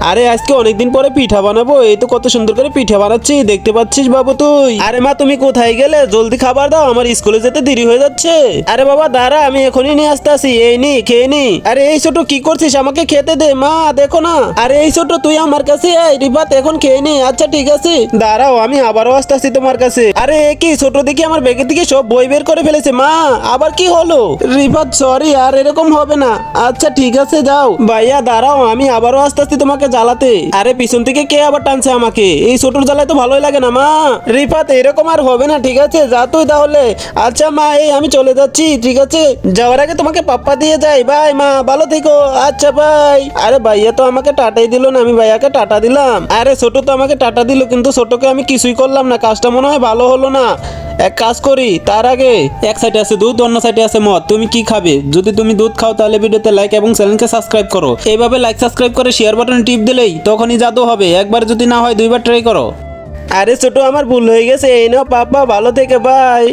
আরে আজকে অনেকদিন পরে পিঠা বানাবো, এই তো কত সুন্দর করে পিঠা বানাচ্ছি, দেখতে পাচ্ছিস বাবু তুই। আরে মা তুমি কোথায় গেলে? জলদি খাবার দাও, আমার স্কুলে যেতে দেরি হয়ে যাচ্ছে। আরে বাবা দাঁড়া, আমি এখনই নিয়ে আসতেছি, এই নি খেয়ে নি। আরে এই ছোট কি করছিস? আমাকে খেতে দে মা, দেখো না। আরে এই ছোট তুই আমার কাছে আয়, রিফাত এখন খেয়ে নি। আচ্ছা ঠিক আছে দাঁড়াও, আমি আবারও আসতেছি তোমার কাছে। আরে কি ছোট দেখি আমার ব্যাগের থেকে সব বই বের করে ফেলেছে। মা আবার কি হলো? রিফাত সরি, আর এরকম হবে না। আচ্ছা ঠিক আছে যাও। ভাইয়া দাঁড়াও, আমি আবারও আসতেছি তোমাকে জ্বালাতে। আরে পিছন থেকে কে আবার টানছে আমাকে? এই ছোটর জ্বালায় তো ভালোই লাগে না মা। রিফাত এরকম আর হবে না, ঠিক আছে যা তুই তাহলে। আচ্ছা মা এই আমি চলে যাচ্ছি, ঠিক আছে যাওয়ার আগে তোমাকে পাপ্পা দিয়ে যাই। বাই মা, ভালো থেকো। আচ্ছা বাই। আরে ভাইয়া তো আমাকে টাটাই দিল না, আমি ভাইয়াকে টাটা দিলাম। আরে ছোট তো আমাকে টাটা দিল, কিন্তু ছোটকে আমি কিছুই করলাম না, কাজটা মনে হয় ভালো হলো না। এক কাজ করি, তার আগে এক সাইডে আছে দুধ, অন্য সাইডে আছে মদ, তুমি কি খাবে? যদি তুমি দুধ খাও তাহলে ভিডিওতে লাইক এবং চ্যানেলকে সাবস্ক্রাইব করো। এইভাবে লাইক সাবস্ক্রাইব করে শেয়ার বাটনে টিপ দিলেই তখনই জাদু হবে। একবার যদি না হয় দুইবার ট্রাই করো। আরে ছোট আমার ভুল হয়ে গেছে, এই নাও পাপ্পা, ভালো থেকে বাই।